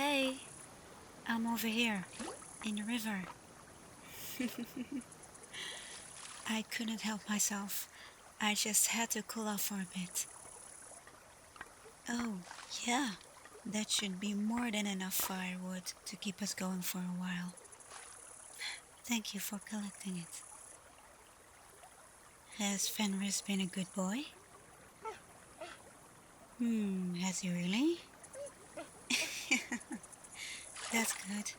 Hey, I'm over here in the river. I couldn't help myself. I just had to cool off for a bit. Oh, yeah, that should be more than enough firewood to keep us going for a while. Thank you for collecting it. Has Fenris been a good boy? Has he really? That's good.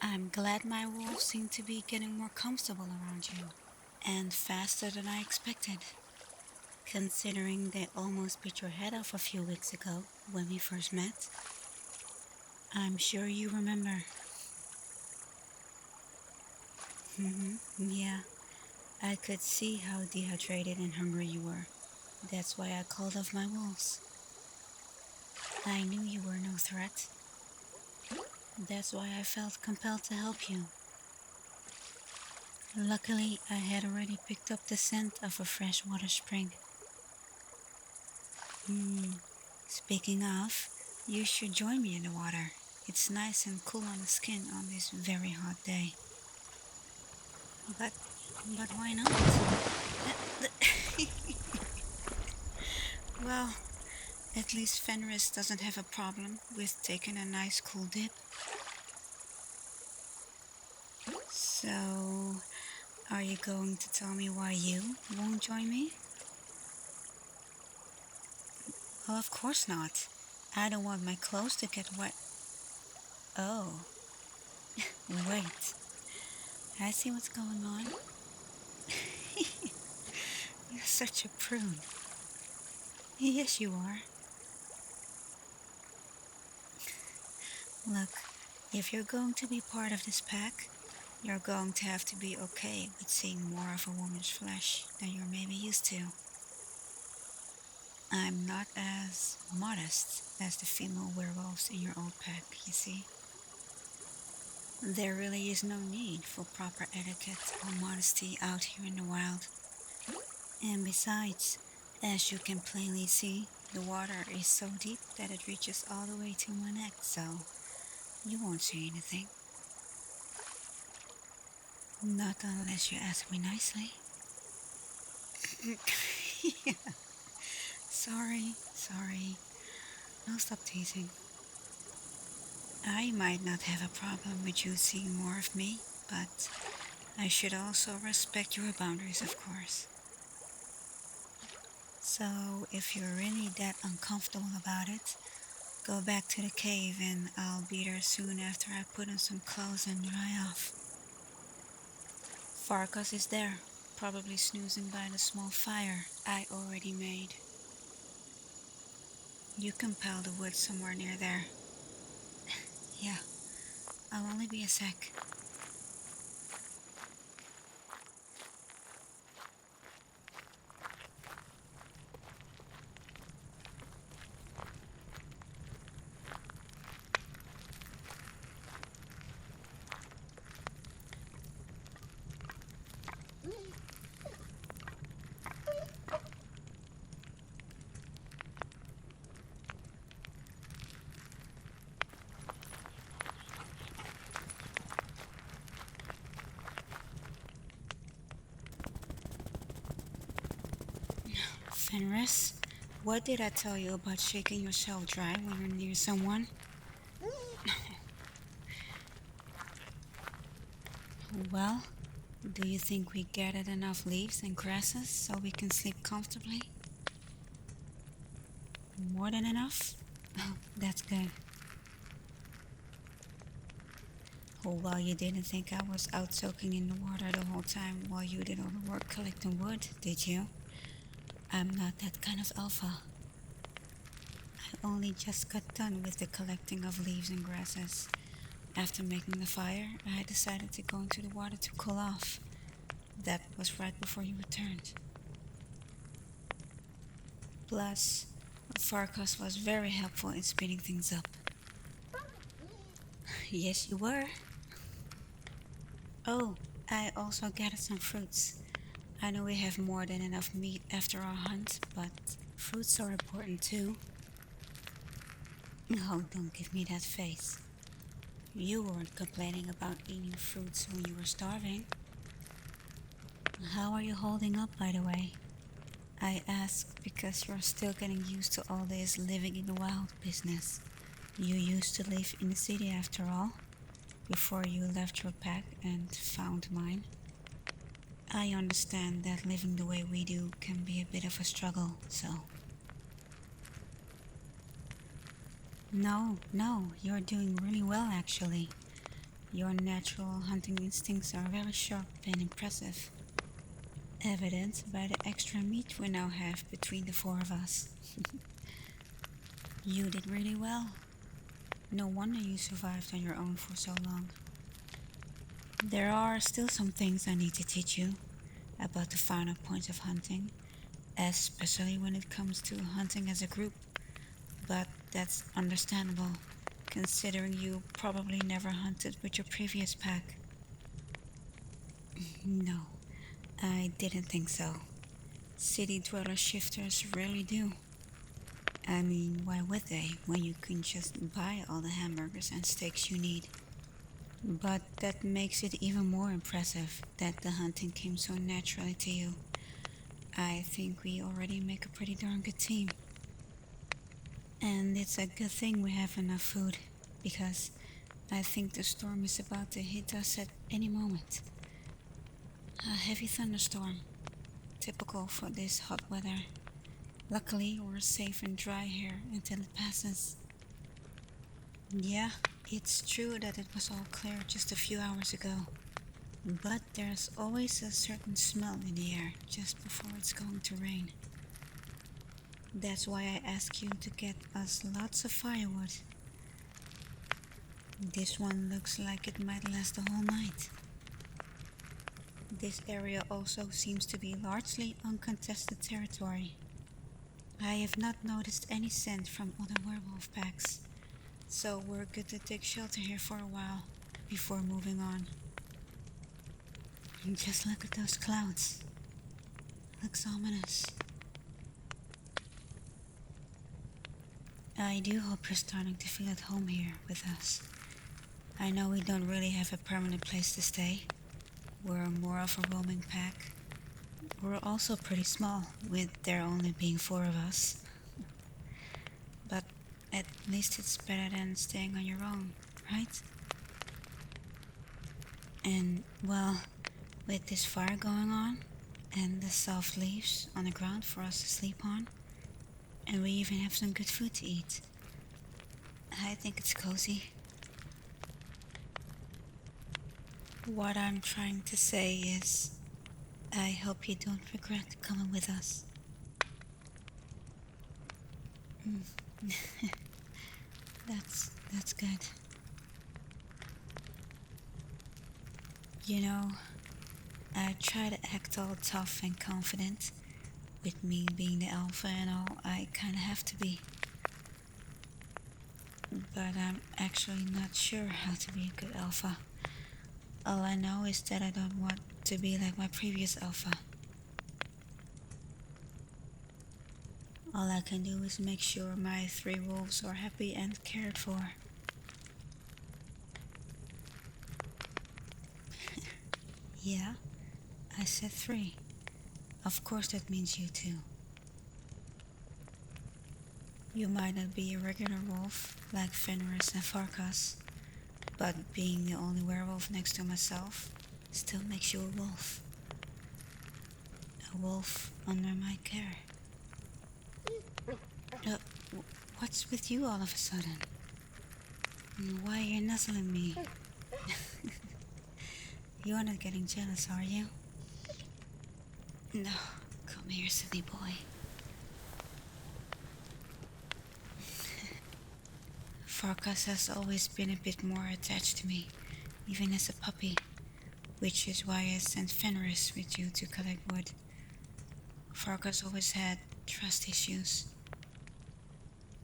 I'm glad my wolves seem to be getting more comfortable around you. And faster than I expected. Considering they almost bit your head off a few weeks ago when we first met. I'm sure you remember. Yeah, I could see how dehydrated and hungry you were. That's why I called off my wolves. I knew you were no threat. That's why I felt compelled to help you. Luckily, I had already picked up the scent of a freshwater spring. Speaking of, you should join me in the water. It's nice and cool on the skin on this very hot day. But, but why not? Well, at least Fenris doesn't have a problem with taking a nice cool dip. So, are you going to tell me why you won't join me? Well, of course not. I don't want my clothes to get wet. Oh, wait. I see what's going on. You're such a prune. Yes, you are. Look, if you're going to be part of this pack, you're going to have to be okay with seeing more of a woman's flesh than you're maybe used to. I'm not as modest as the female werewolves in your old pack, you see. There really is no need for proper etiquette or modesty out here in the wild. And besides, as you can plainly see, the water is so deep that it reaches all the way to my neck, so you won't see anything. Not unless you ask me nicely. Sorry. I'll stop teasing. I might not have a problem with you seeing more of me, but I should also respect your boundaries, of course. So, if you're really that uncomfortable about it, go back to the cave and I'll be there soon after I put on some clothes and dry off. Farkas is there, probably snoozing by the small fire I already made. You can pile the wood somewhere near there. Yeah, I'll only be a sec. Fenris, what did I tell you about shaking yourself dry when you're near someone? Well, do you think we gathered enough leaves and grasses so we can sleep comfortably? More than enough? Oh, that's good. Oh, well, you didn't think I was out soaking in the water the whole time while you did all the work collecting wood, did you? I'm not that kind of alpha. I only just got done with the collecting of leaves and grasses. After making the fire, I decided to go into the water to cool off. That was right before you returned. Plus, Farkas was very helpful in speeding things up. Yes, you were. Oh, I also gathered some fruits. I know we have more than enough meat after our hunt, but fruits are important too. Oh, don't give me that face. You weren't complaining about eating fruits when you were starving. How are you holding up, by the way? I ask because you're still getting used to all this living in the wild business. You used to live in the city after all, before you left your pack and found mine. I understand that living the way we do can be a bit of a struggle, so. No, you're doing really well actually. Your natural hunting instincts are very sharp and impressive, evident by the extra meat we now have between the four of us. You did really well. No wonder you survived on your own for so long. There are still some things I need to teach you about the finer points of hunting, especially when it comes to hunting as a group. But that's understandable, considering you probably never hunted with your previous pack. No, I didn't think so. City dweller shifters rarely do. I mean, why would they when you can just buy all the hamburgers and steaks you need? But that makes it even more impressive that the hunting came so naturally to you. I think we already make a pretty darn good team. And it's a good thing we have enough food, because I think the storm is about to hit us at any moment. A heavy thunderstorm, typical for this hot weather. Luckily, we're safe and dry here until it passes. Yeah, it's true that it was all clear just a few hours ago. But there's always a certain smell in the air just before it's going to rain. That's why I ask you to get us lots of firewood. This one looks like it might last the whole night. This area also seems to be largely uncontested territory. I have not noticed any scent from other werewolf packs, so we're good to take shelter here for a while before moving on. And just look at those clouds. Looks ominous. I do hope you're starting to feel at home here with us. I know we don't really have a permanent place to stay. We're more of a roaming pack. We're also pretty small, with there only being four of us. But at least it's better than staying on your own, right? And, well, with this fire going on, and the soft leaves on the ground for us to sleep on, and we even have some good food to eat, I think it's cozy. What I'm trying to say is, I hope you don't regret coming with us. That's good. You know, I try to act all tough and confident. With me being the alpha and all, I kinda have to be. But I'm actually not sure how to be a good alpha. All I know is that I don't want to be like my previous alpha. All I can do is make sure my three wolves are happy and cared for. Yeah, I said three. Of course that means you too. You might not be a regular wolf like Fenris and Farkas, but being the only werewolf next to myself still makes you a wolf. A wolf under my care. What's with you all of a sudden? Why are you nuzzling me? You're not getting jealous, are you? No, come here, silly boy. Farkas has always been a bit more attached to me, even as a puppy, which is why I sent Fenris with you to collect wood. Farkas always had trust issues.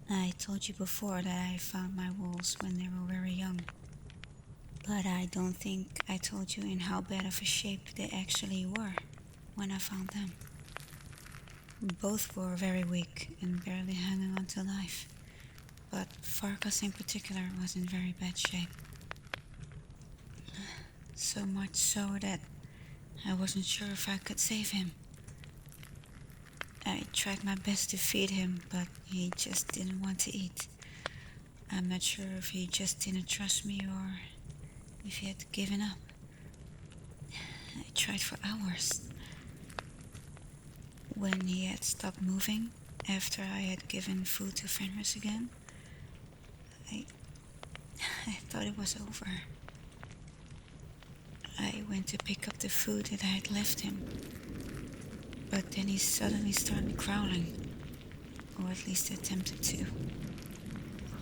I told you before that I found my wolves when they were very young. But I don't think I told you in how bad of a shape they actually were when I found them. Both were very weak and barely hanging on to life. but Farkas in particular was in very bad shape. So much so that I wasn't sure if I could save him. I tried my best to feed him, but he just didn't want to eat. I'm not sure if he just didn't trust me or if he had given up. I tried for hours. When he had stopped moving, after I had given food to Fenris again, I thought it was over. I went to pick up the food that I had left him, but then he suddenly started growling, or at least attempted to.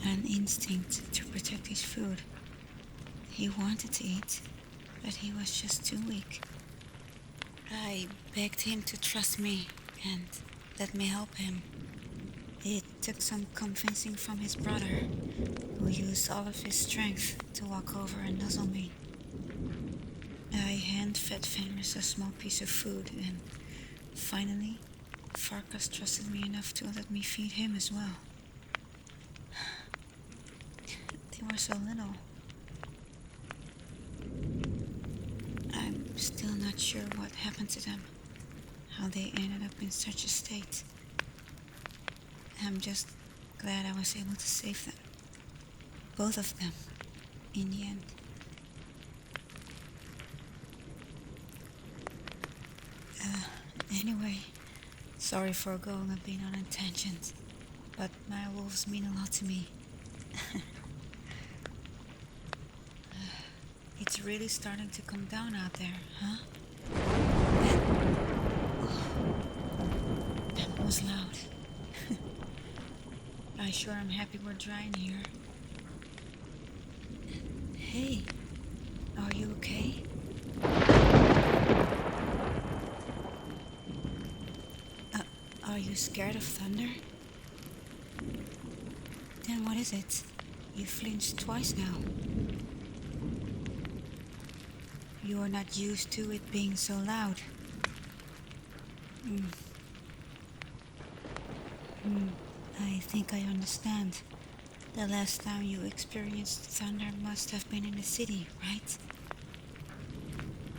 An instinct to protect his food. He wanted to eat, but he was just too weak. I begged him to trust me and let me help him. It took some convincing from his brother, who used all of his strength to walk over and nuzzle me. I hand-fed Fenris a small piece of food, and finally, Farkas trusted me enough to let me feed him as well. They were so little. I'm still not sure what happened to them, how they ended up in such a state. I'm just glad I was able to save them. Both of them, in the end. Anyway, sorry for going a bit on a tangent, but my wolves mean a lot to me. It's really starting to come down out there, huh? That was loud. I sure am happy we're dry in here. Hey, are you okay? Are you scared of thunder? Then what is it? You flinched twice now. You are not used to it being so loud. I think I understand. The last time you experienced thunder must have been in the city, right?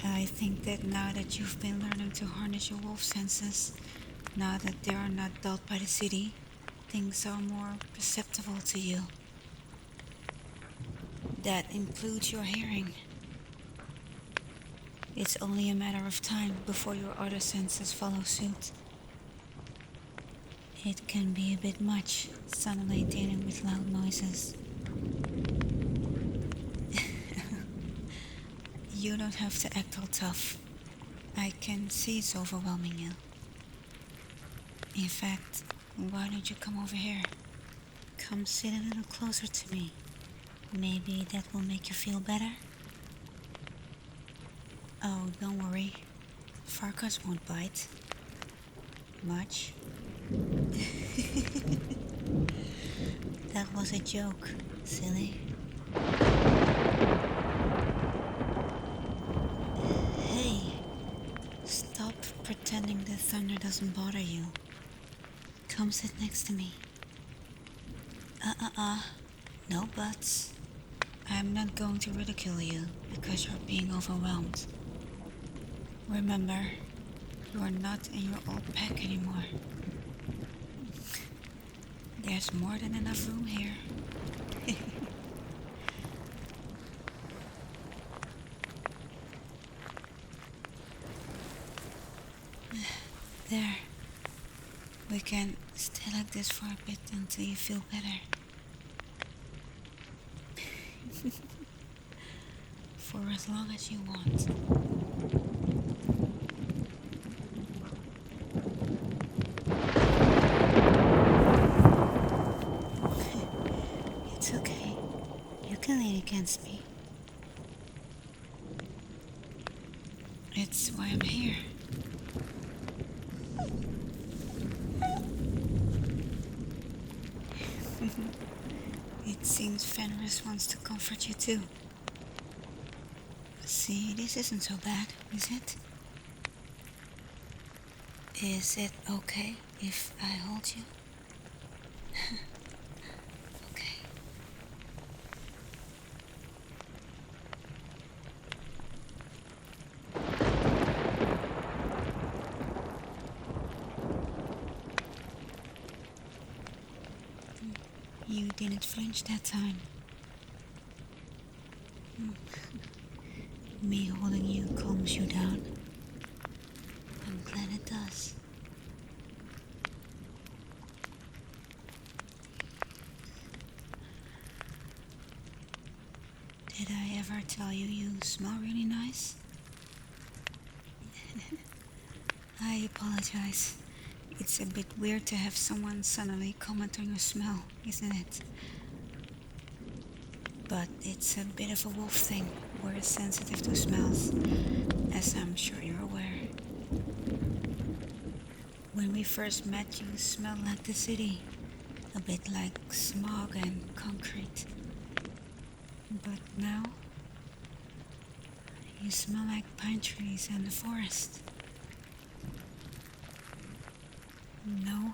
I think that now that you've been learning to harness your wolf senses, now that they are not dulled by the city, things are more perceptible to you. That includes your hearing. It's only a matter of time before your other senses follow suit. It can be a bit much, suddenly dealing with loud noises. You don't have to act all tough. I can see it's overwhelming you. In fact, why don't you come over here? Come sit a little closer to me. Maybe that will make you feel better? Oh, don't worry. Farkas won't bite. Much. That was a joke, silly. Hey, stop pretending the thunder doesn't bother you. Come sit next to me. No buts. I'm not going to ridicule you because you're being overwhelmed. Remember, you are not in your old pack anymore. There's more than enough room here. There. We can stay like this for a bit until you feel better. For as long as you want. It's okay. You can lean against me. It's why I'm here. It seems Fenris wants to comfort you too. See, this isn't so bad, is it? Is it okay if I hold you? Okay. You didn't flinch that time. Me holding you calms you down. I'm glad it does. Did I ever tell you you smell really nice? I apologize. It's a bit weird to have someone suddenly comment on your smell, isn't it? But it's a bit of a wolf thing. We're sensitive to smells, as I'm sure you're aware. When we first met, you smelled like the city, a bit like smog and concrete. But now, you smell like pine trees and the forest. No,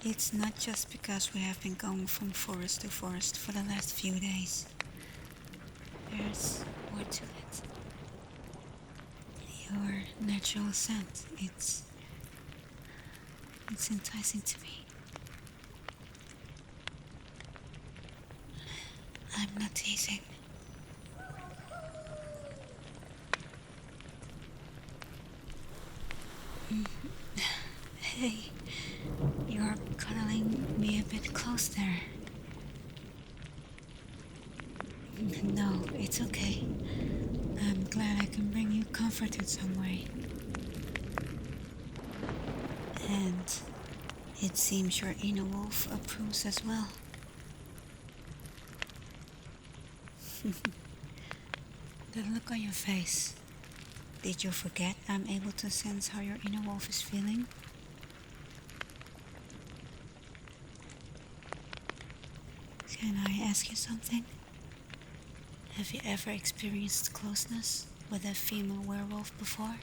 it's not just because we have been going from forest to forest for the last few days. There's more to it. Your natural scent, it's enticing to me. I'm not teasing. Hey, you're cuddling me a bit close there. No, it's okay. I'm glad I can bring you comfort in some way. And it seems your inner wolf approves as well. The look on your face. Did you forget I'm able to sense how your inner wolf is feeling? Can I ask you something? Have you ever experienced closeness with a female werewolf before?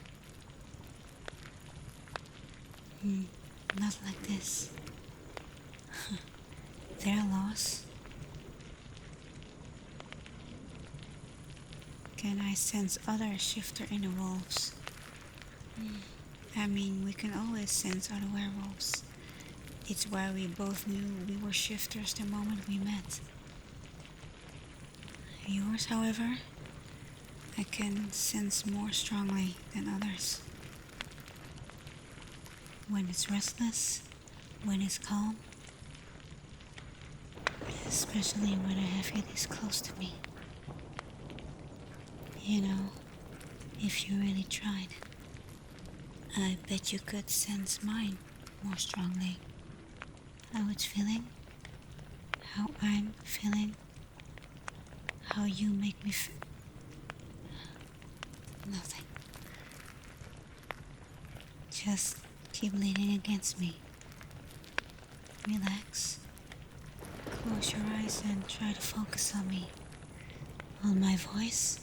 Not like this. Their loss. Can I sense other shifter inner wolves? I mean, we can always sense other werewolves. It's why we both knew we were shifters the moment we met. Yours, however, I can sense more strongly than others. When it's restless, when it's calm, especially when I have you this close to me. You know, if you really tried, I bet you could sense mine more strongly. How it's feeling, how I'm feeling, how you make me feel. Nothing. Just keep leaning against me. Relax. Close your eyes and try to focus on me. On my voice.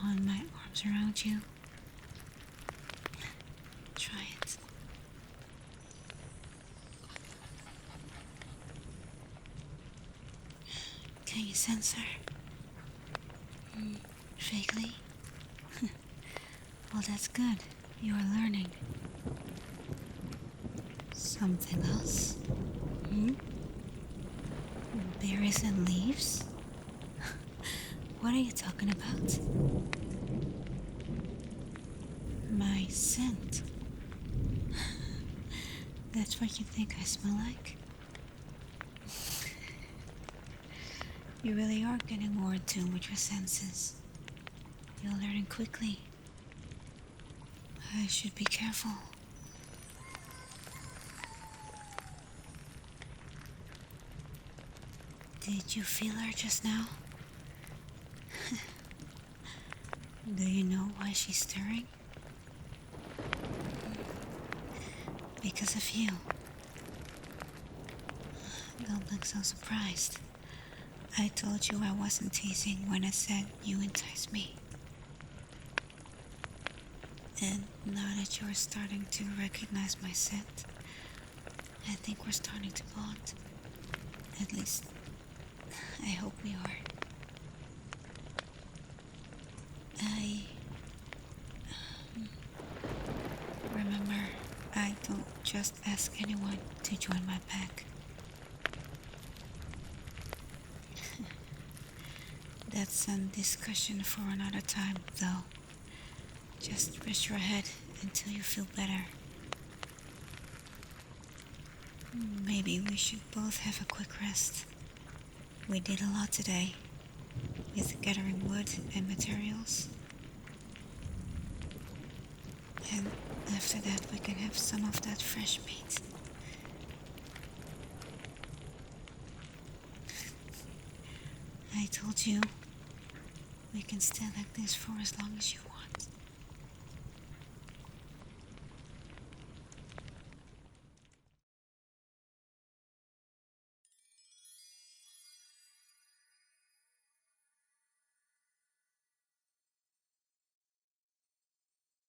On my arms around you. Try it. Can you sense her? Vaguely? Well, that's good. You are learning. Something else? Berries and leaves? What are you talking about? My scent. That's what you think I smell like? You really are getting more in tune with your senses. You're learning quickly. I should be careful. Did you feel her just now? Do you know why she's stirring? Because of you. Don't look so surprised. I told you I wasn't teasing when I said you entice me. And now that you're starting to recognize my scent, I think we're starting to bond. At least, I hope we are. Remember, I don't just ask anyone to join my pack. That's some discussion for another time, though. Just rest your head until you feel better. Maybe we should both have a quick rest. We did a lot today, with gathering wood and materials. And after that we can have some of that fresh meat. I told you, we can stay like this for as long as you want.